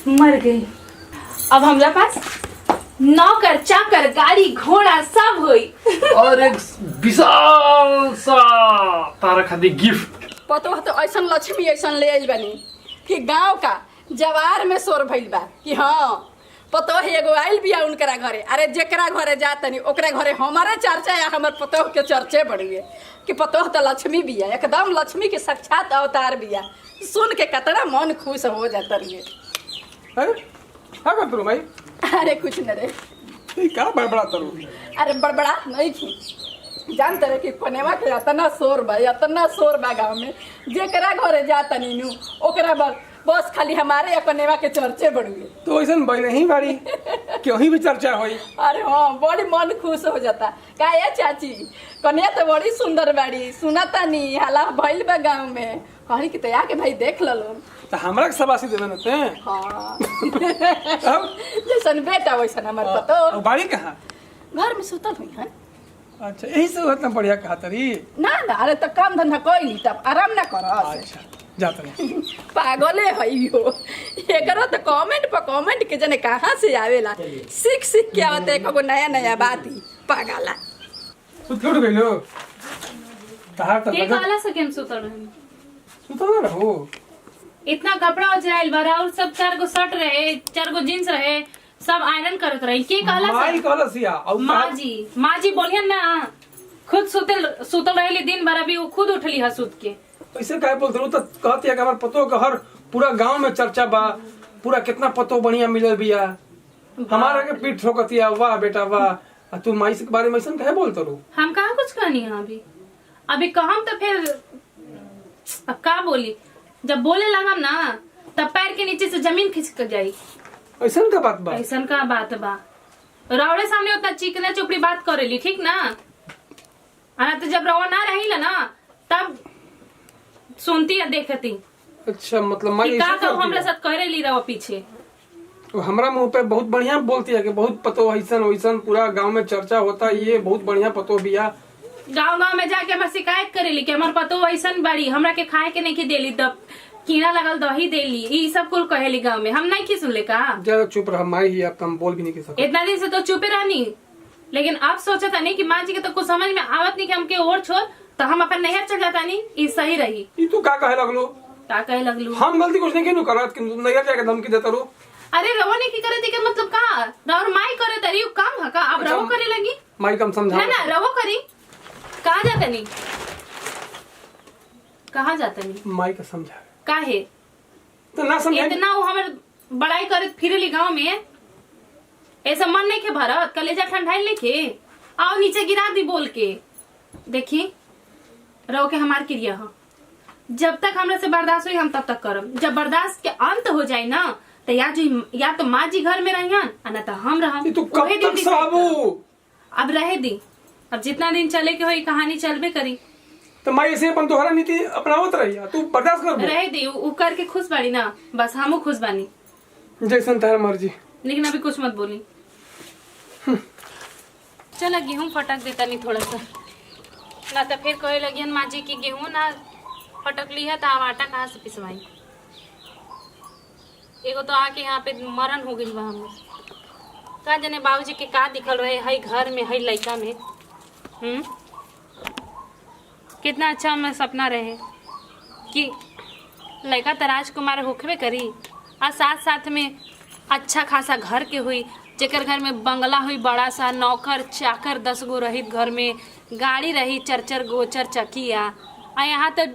मर गई। अब हमरा पास नौकर चाकर गाड़ी घोड़ा सब हुई। और एक विशाल सा तारा खातिर गिफ्ट। पतो तो ऐसा लक्ष्मी ऐसा ले आइल बानी कि गांव का जवार में शोर भइल बा कि हाँ पतो एगो आइल बिया उनकरा घरे। अरे जेकरा घरे जातनी ओकरा घरे हमारे चर्चा या हमर पतो के चर्चे बढ़िए कि पतो तो लक्ष्मी बिया, एकदम लक्ष्मी के साक्षात अवतार बिया। सुन के कितना मन खुश हो जाता रहिए। अरे क्या करते हो भाई? अरे कुछ न रे, क्या बड़बड़ाता रहो? अरे बड़बड़ा नहीं थी, जानते रहे कि पनेवा के इतना शोर बा गाँव में। जेकरा घरे जातनी नु ओकरा बस खाली हमारे या कनेवा के चर्चे बढ़ुए। तो ऐसा बने ही बाड़ी क्यों ही भी चर्चा हुई। अरे हाँ, बड़ी मन खुश हो जाता। का ये चाची कन्या तो बड़ी सुंदर बाड़ी, सुनाता नहीं हाला भइल बा गाँव में। कहली कि तैयार के भाई देख लो तो हमरा के सबासी देवे न ते। हाँ जैसन बेटा वैसन हमार पतो। बाड़ी कहाँ? घर में सुतल हुई है। अच्छा यही सब इतना बढ़िया कहा तरी ना ना, अरे तो काम धंधा कोई तब आराम ना करो। अच्छा जाता नहीं पागले है यो। एकरो तो कमेंट पर कमेंट के जने कहाँ से आवेला, सीख के आवत है को नया नया बात ही पागला। सुत उठ गइलो कहा त के काला से केम सुतल रहे? सुत ना रहो। इतना कपड़ा हो जाए बारा और सब 4 गो शर्ट रहे, 4 गो जींस रहे, सब आयरन करत रही। के काला माई से? कहला सिया और माँ जी बोलिए ना, खुद सुतल रहली दिन भर, अभी वो खुद उठली है सुत के। ऐसे काहे बोलते हो? तो कहती है कि हमार पतो का हर पूरा गांव में चर्चा बा, पूरा कितना पतो बढ़िया मिलल बिया। हमारा के पीठ ठोकतिया, वाह बेटा वाह। तू माई के बारे में ऐसा काहे बोलते हो? हम कहाँ कुछ कहनी है अभी कहम तो फिर अब का बोली। जब बोले लगम ना तब पैर के नीचे से जमीन खिसक जाई। ऐसा का बात बा? ऐसा का बात बा? रावड़े सामने उतना चिकना चुपड़ी बात करेली, ठीक ना? आना तो जब रवा ना रही ना तब सुनती या देखती। अच्छा मतलब माई का कहूँ हमरा साथ करेली रवा पीछे। हमरा मुंह पे बहुत बढ़िया बोलती है कि बहुत पतो ऐसा वैसन, पूरा गांव में चर्चा होता, ये बहुत बढ़िया पतो बिया। गाँव गाँव में जाके हमार शिकायत करेली कि हमार पतो वैसन बाड़ी, हमरा के खाए के नहीं देली, तब कीड़ा लगल दही देली, ये सब कुल कहेली गाँव में। हम नहीं की सुन ले का? ज्यादा चुप रहा माई ही, आप हम बोल भी नहीं कर सकते। इतना दिन से तो चुपे रहनी, लेकिन अब सोचा था नहीं कि माँ जी के तो कुछ समझ में आवत नहीं कि हमके और छोड़ तो हम अपन नहर चल जाता नहीं, ये सही रही। ई तू का कहे लगलो? का कहे लगलू? हम गलती कुछ नहीं किनु करत कि नहर जाके धमकी देता रो। अरे रवो ने की करे थी के मतलब का? रवर माई करे तरी काम है का? अब अच्छा, रवो करे लगी? माई कम समझा ना ना रवो करी। कहाँ जाता नहीं? कहाँ जाता नहीं? माई का समझा काहे तो ना समझे। इतना वो हमारे बड़ाई करे फिरली गाँव में, ऐसा मन नहीं के भरत, कलेजा ठंडाई लेके आओ नीचे गिरा दी बोल के। देखी रहो के हमार क्रिया है, जब तक हमरा से बर्दाश्त हुई हम तब तक करब। जब बर्दाश्त के अंत हो जाए ना तो या तो माँ जी घर में रहियन ना तो हम रहम। तू कब तक सहबू? अब रहे दी, अब जितना दिन चले के हो कहानी चलबे करी। तो माई ऐसे अपन तोहरा नीति अपनावत रही, तू बर्दाश्त कर। रहे दी उ करके खुश बाड़ी ना, बस हमू खुश बानी। जैसन तारा मर्जी। लेकिन अभी कुछ मत बोली। चला गेहूं फटक देता नहीं थोड़ा सा, ना तो फिर कहे लगियन माँ जी की गेहूं ना फटकली है तो अब आटा कहाँ से पिसवाई। एगो तो आके यहाँ पे मरण हो गई बा हमें। का जाने बाबूजी के का दिखल रहे है घर में है लड़का में। कितना अच्छा हमें सपना रहे कि लड़का तो राजकुमार होखबे करी और साथ साथ में अच्छा खासा घर के हुई, जेकर घर में बंगला हुई बड़ा सा, नौकर चाकर 10 गो रहित घर में, गाड़ी रही 4 गो 4 चकिया। आ यहाँ तो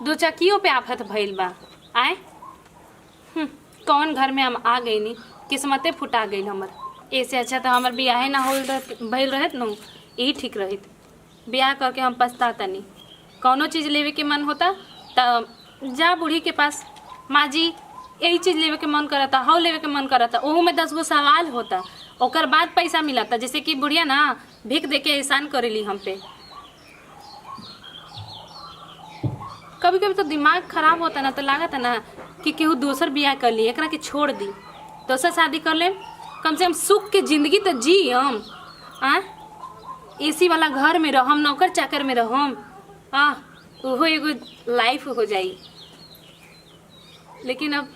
2 चकियों पे आफत भइल बा। आए कौन घर में हम आ गई नी, किस्मते फुटा गई हमर। ऐसे अच्छा तो हमार ब्याह ना हो भइल रहत न, यही ठीक रहित। ब्याह करके हम पछताता नहीं। कौनो चीज़ लेवे के मन होता तो जा बूढ़ी के पास, माँ जी यही चीज़ लेवे के मन करता, हाउ लेवे के मन करता, ओहू में 10 गो सवाल होता, ओकर बाद पैसा मिलता। जैसे कि बुढ़िया ना भीख दे के एहसान करेली हम पे। कभी कभी तो दिमाग खराब होता ना, तो लागत है ना कि केहू दोसर ब्याह कर ली, एकरा के छोड़ दी, दोसर शादी कर ले, कम से कम सुख के जिंदगी तो जी हम। एसी वाला घर में रहम, नौकर चाकर में रहम, वो एगो लाइफ हो जाई। लेकिन अब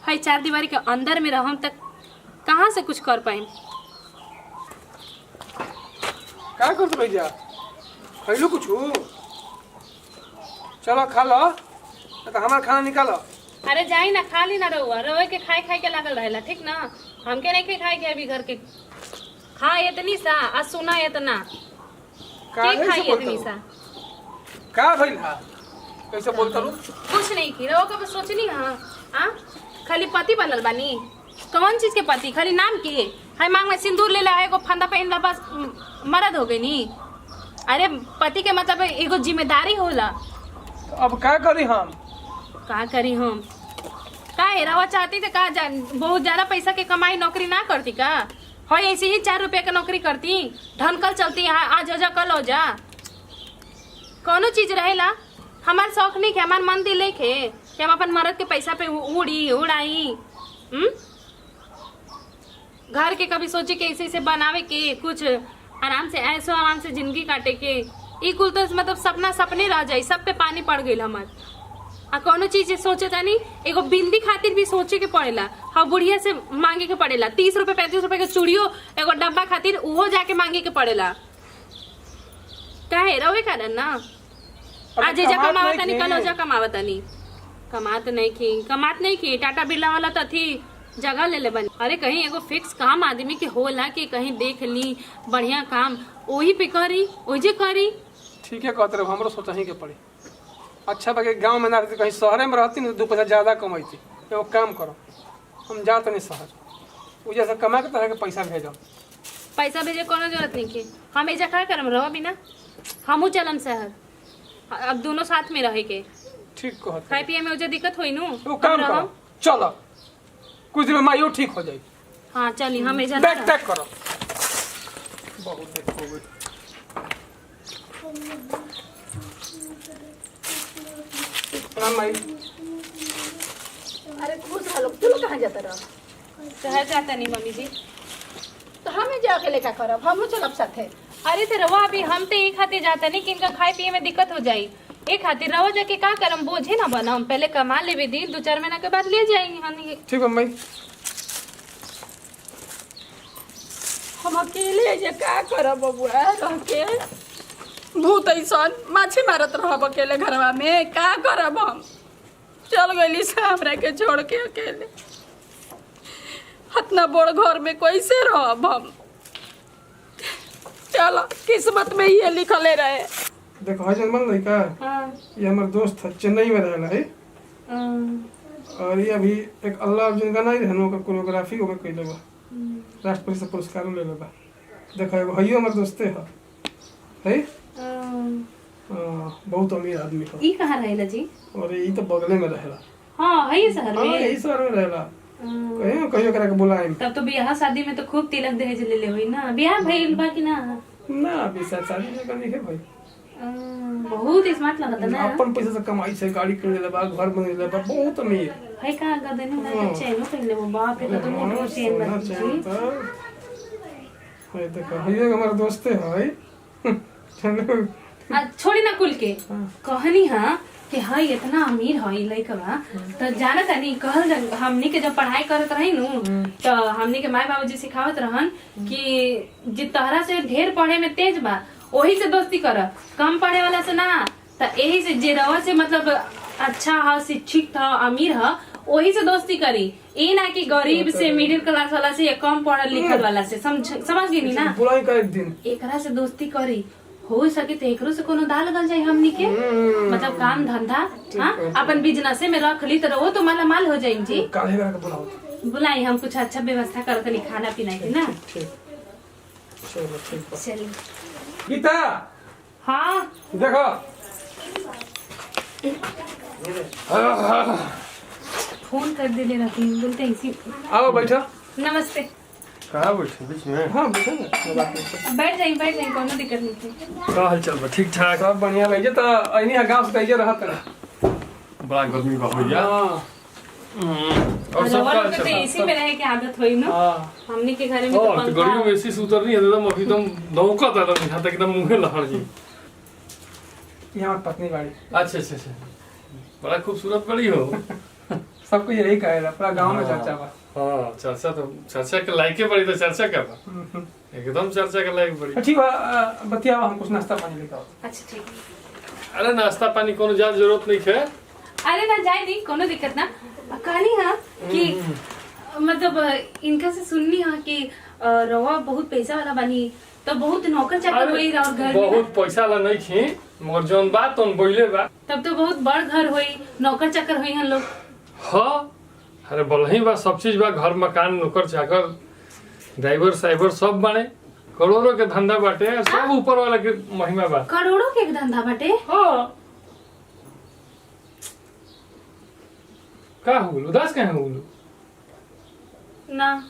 है चार दीवारी के अंदर में रहम तक कहाँ से कुछ कर पाए। का करत भैया खैलो कुछ चलो खा लो नहीं तो हमारा खाना निकालो। अरे जाई ना, खा ली ना रहुआ, रहुआ के खाए खाए के लागल रहेला, ठीक ना। हमके नहीं खाए के अभी घर के खा इतनी सा आ सुना इतना का के खाई इतनी सा का भइल हा कैसे बोलता रू कुछ नहीं की रहुआ कब सोचनी। हाँ आ खाली पति बनल बानी, कौन चीज के पति, खाली नाम के है। मांग में सिंदूर ले ला, एगो फंदा पहन ला, बस मर्द हो गई नी। अरे पति के मतलब एगो जिम्मेदारी होला। अब का करी हम का करी हम का है रवा चाहती थे का बहुत ज्यादा पैसा के कमाई नौकरी ना करती का हो, ऐसे ही 4 रुपए का नौकरी करती ढनकल चलती। आज हो जा कल हो जा, कोनो चीज रहेला। हमार शौक नहीं के, हमार मन दिल के कि हम अपन मर्द के पैसा पे उड़ी उड़ाई। घर के कभी सोची के ऐसे ऐसे बनावे के, कुछ आराम से ऐसो आराम से जिंदगी काटे के। ई कुल तो मतलब सपना सपने रह जाई, सब पे पानी पड़ गई हमार। आ कोनो चीज सोचे तानी, एगो बिंदी खातिर भी सोचे के पड़ेला। हाँ बुढ़िया से मांगे के पड़ेला, 30 रुपए 35 रुपए के चूड़ियो एगो डब्बा खातिर उहो जाके मांगे के पड़ेला। काहे रहे कारण ना आज जा कमावता नहीं, कल हो जा कमावता नहीं। कमात नहीं की टाटा बिरला वाला तो थी जगह ले ले बनी। अरे कहीं एगो फिक्स काम आदमी के होला कि कहीं देख ली बढ़िया काम वही पे करी ओजे करी। ठीक है कहते रहो, हमरो सोचा ही के पड़ी। अच्छा बाकी गांव में ना रहती, कहीं शहर में रहती ना 2 पैसा ज्यादा कमाती। एगो काम करो, हम जात नहीं शहर, वो जैसा कमा के तरह के पैसा भेजो। पैसा भेजे कोनो जरूरत नहीं के, हम एजा का करम रहो बिना, हमू चलम शहर, अब दोनों साथ में रहे के। ठीक कहत खाए पिए में ओजे दिक्कत होई नु, वो काम करो, चलो कुछ दिन में माइयो ठीक हो जाए। हाँ चली हम एजा बैग पैक करो, बहुत देर हो गई। प्रणाम माई। अरे खुश रहो, तू लोग कहाँ जाता रहो? शहर जाता नहीं मम्मी जी। तो हमें जाके लेकर करब, हमहू चलब साथे। अरे तो रवा अभी हम तो एक खातिर जाता नहीं कि इनका खाए पिए में दिक्कत हो जाई, एक खातिर रवा जाके का करम, बोझे ना बनम, पहले कमा लेवे दी, 2-4 महीना के बाद ले जाएंगे हनी। ठीक है माई। हम अकेले जे का करब बबुआ, रह के भूत ऐसन माछी मारत रहब अकेले घरवा में, का करब हम। चल गईली से हमरा के छोड़ के अकेले, इतना बड़ घर में कैसे रहब हम। चलो किस्मत में ये लिखले रहे। देखो हजन बन रही का, ये हमारे दोस्त है, चेन्नई में रहला है। और ये अभी एक अल्लाह अर्जुन गाना ही रहनो का कोरियोग्राफी होके कइले बा, राष्ट्रपति से पुरस्कार ले लेबा। देखो एगो हइयो हमारे दोस्ते है बहुत अमीर आदमी है। ई कहाँ रहेला जी? और ये तो बगले में रहेला। हाँ है शहर हाँ में। यही शहर में रहेला। कहियो करा के बुलाएं। तब तो ब्याह शादी में तो खूब तिलक दहेज ले ले हुई ना, ब्याह भइल बा कि ना? ना अभी शादी नहीं करनी है भाई। बहुत स्मार्ट लगता ना। अपन पैसा से कमाई से गाड़ी किन ले बा, घर बन ले बा, बहुत अमीर है। का गदन ना चैनो पहले वो बाप रे तो मोटो चैन बन जी। है देखो हइयो हमारा दोस्ते है। चलो छोड़ी ना कुल के कहनी हां कि हई इतना अमीर हई लइकवा तो जाना तनी कहल हमनी के जब पढ़ाई करत रही नु तो हमनी के माय बाबूजी सिखावत रहन कि जे तहरा से ढेर पढ़े में तेज बा वही से दोस्ती कर, कम पढ़े वाला से ना। तो यही से जे रवा से मतलब अच्छा है, शिक्षित है, अमीर है, वही से दोस्ती करी। ये ना कि गरीब से, मिडिल क्लास वाला से या कम पढ़ल लिखल वाला से। समझ गई ना? बुलाई का एक दिन एकरा से दोस्ती करी, हो सके तो एकरो से कोनो दाल लगल जाए हमनी के, मतलब काम धंधा। हाँ अपन बिजनेस में रख ली तो वो तो माला माल हो जाएंगे जी। काहे का बुलाओ, बुलाई हम कुछ अच्छा व्यवस्था करत नहीं, खाना पीना की ना। चलो ठीक है। चलिए गीता हाँ देखो फोन कर दे ले रहती हूँ, बोलते हैं इसी। आओ बैठो। नमस्ते। कहाँ बैठे बीच में? हाँ बैठो ना, बैठ जाइए कोनो दिक्कत नहीं थी। का हाल चाल बा? ठीक ठाक। सब बढ़िया लगे। तो अइनी गांव से कहिए रहत ना, बड़ा गर्मी बा भैया। हां और सब का तो इसी में रहे की आदत हुई ना। हां हमनी के घर में तो और तो गर्मी में एसी से उतर नहीं है, एकदम अभी एकदम दौकत है, एकदम यहाँ तक एकदम मुंह लहर जी। ये हमारी पत्नी बाड़ी। अच्छा अच्छा अच्छा, बड़ा खूबसूरत बड़ी हो। सबको यही कहेला, पूरा गांव में चर्चा बा। हाँ चर्चा तो चर्चा के लायके पड़ी तो चर्चा करना एकदम चर्चा के लायक पड़ी। ठीक बा, बतियावा, हम कुछ नाश्ता पानी लेके आओ। अच्छा ठीक है। अरे नाश्ता पानी कोनो ज्यादा जरूरत नहीं है। अरे ना जाए नहीं, कोनो दिक्कत ना। कहनी हाँ कि मतलब इनका से सुननी हाँ कि रवा बहुत पैसा वाला बनी, तो बहुत नौकर चाकर हुई और घर में बहुत पैसा ला नहीं थी, मगर जौन बात तो बोले बा तब तो बहुत बड़ घर हुई, नौकर चाकर हुई हम लोग। हाँ अरे बोलही बा, सब चीज बा, घर मकान नौकर चाकर ड्राइवर साइबर सब बाड़े, करोड़ों के धंधा बाटे, सब ऊपर वाला के महिमा बा। करोड़ों के एक धंधा बाटे। हाँ का हो गइल? उदास काहे हो गइल? ना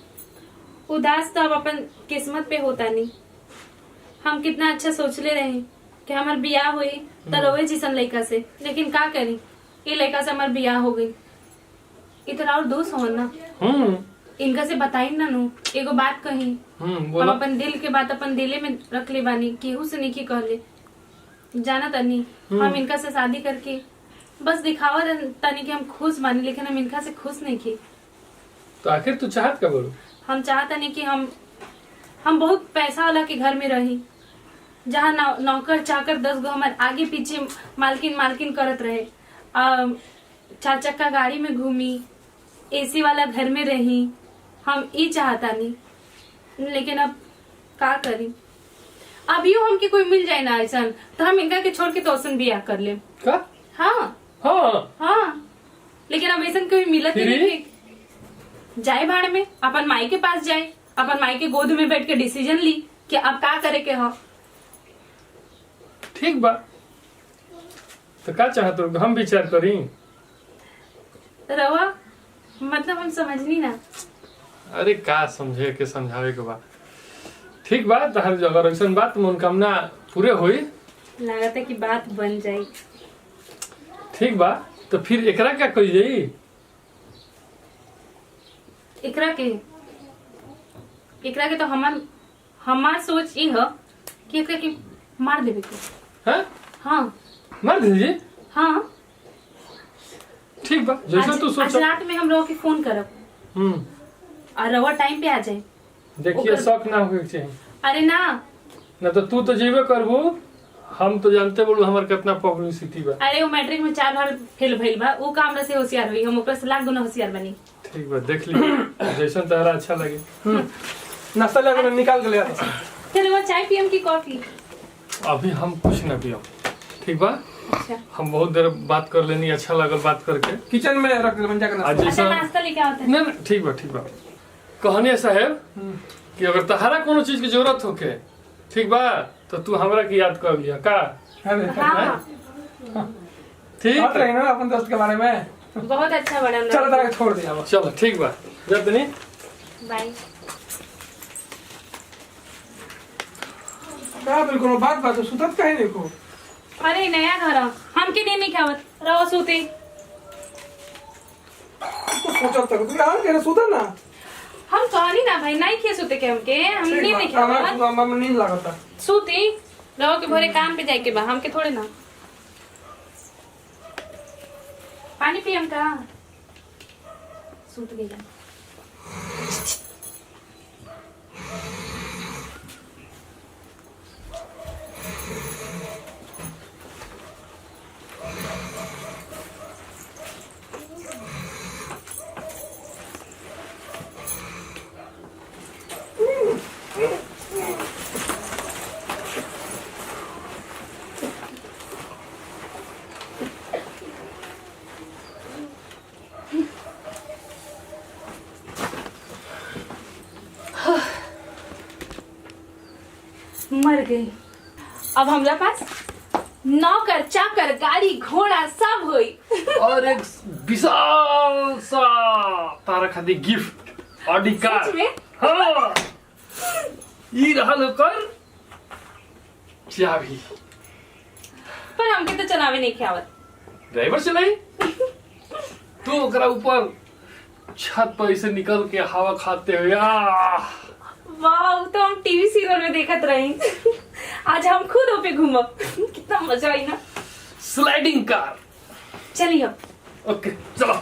उदास तो अब अपन किस्मत पे होता नहीं। हम कितना अच्छा सोचले रहे कि हमार बियाह हुई तो रोवे जिसन लड़का से, लेकिन का करी, ये लड़का से हमार बियाह हो गई। इतना और दोस्त हो ना, इनका से बताई ना नू एगो बात कही। हम बोला। अपन दिल के बात अपन दिले में रख ले बानी, केहू से नहीं की कहले, जाना तनी हम इनका से शादी करके बस दिखावा तनी कि हम खुश बानी, लेकिन हम इनका से खुश नहीं की। तो आखिर तू चाहत का बोलू? हम चाहता नहीं कि हम बहुत पैसा वाला के घर में रही, जहाँ नौकर चाकर 10 गो हमारे आगे पीछे मालकिन करत रहे, 4 चक्का गाड़ी में घूमी, एसी वाला घर में रही। हम ये चाहता नहीं, लेकिन अब का करी। अभियो हमके कोई मिल जाए ना ऐसा, तो हम इनका के छोड़ के तो औसन बियाह कर ले। का? हाँ हाँ लेकिन अब ऐसा कोई मिलत ही नहीं ठीक। जाए भाड़ में अपन माई के पास जाए, अपन माई के गोद में बैठ के डिसीजन ली कि अब का करे के हो। ठीक बा, तो का चाहत हो, हम विचार करी। रवा मतलब हम समझनी ना। अरे का समझे के समझावे के बा। ठीक बा, तहर अगर ऐसा बात मनोकामना पूरे होई, लागत है कि बात बन जाए। ठीक बा, तो फिर एकरा क्या कही जाई? एकरा के तो हमार सोच ये है कि एकरा के मार देवे के। हैं? हाँ मार दीजिए। हाँ ठीक बा, जैसा तू आज सोच। रात में हम रवा के फोन करब और रवा टाइम पे आ जाए। देखिए शौक ना हो चाहिए। अरे ना तो तू तो जीवे करबू, हम तो जानते बोलू हमार कितना पब्लिसिटी बा। अरे वो मैट्रिक में 4 बार फेल भइल बा, वो काम से होशियार हुई, हम ओकरा से लाख गुना होशियार बनी। ठीक बा, देख ली जैसा तहरा अच्छा लगे। नाश्ता लेकर निकाल के ले आता। चलो वो चाय पियम की कॉफी? अभी हम कुछ ना पियो। ठीक बा, अच्छा हम बहुत देर बात कर लेनी, अच्छा लगल बात करके। किचन में रख दे, बन जाकर आज अच्छा जैसा नाश्ता लेके आओ ना ना, ठीक बा। कहनी साहेब कि अगर तहरा कोनो चीज की जरूरत होके, ठीक बा, तो तू हमरा की याद कर लिया का? हाँ ठीक बात रही ना अपन दोस्त के बारे में। बहुत अच्छा बना। चलो तारा छोड़ दिया बस। चलो ठीक बा, जतनी बाय। का बिल्कुल बात तो सुतत काहे नहीं को? अरे नया घर हम के नहीं खावत, रहो सोते। तो सोचल तक तू यार के सुता ना। हम कहनी ना भाई नहीं खे सोते के हमके, हम नहीं खावत। हमरा नींद लागता। सोते रहो के भोरे काम पे जाए के बा, हमके थोड़े ना। पानी पियम का? सूत गया। मर गई। अब हमरा पास नौकर चाकर गाड़ी घोड़ा सब होई। और एक विशाल सा तारा खातिर गिफ्ट ऑडी कार। सच में? हाँ, ई रहल ओकर चाबी। पर हमके तो चलावे नहीं आवत। ड्राइवर चलाई, तू ओकरा ऊपर छत पर से निकल के हवा खाते हुए वाह, तो हम टीवी सीरियल में देखत रही। आज हम खुद ओपे घूमब। कितना मजा आई ना। Sliding car. चलिए ओके चलो।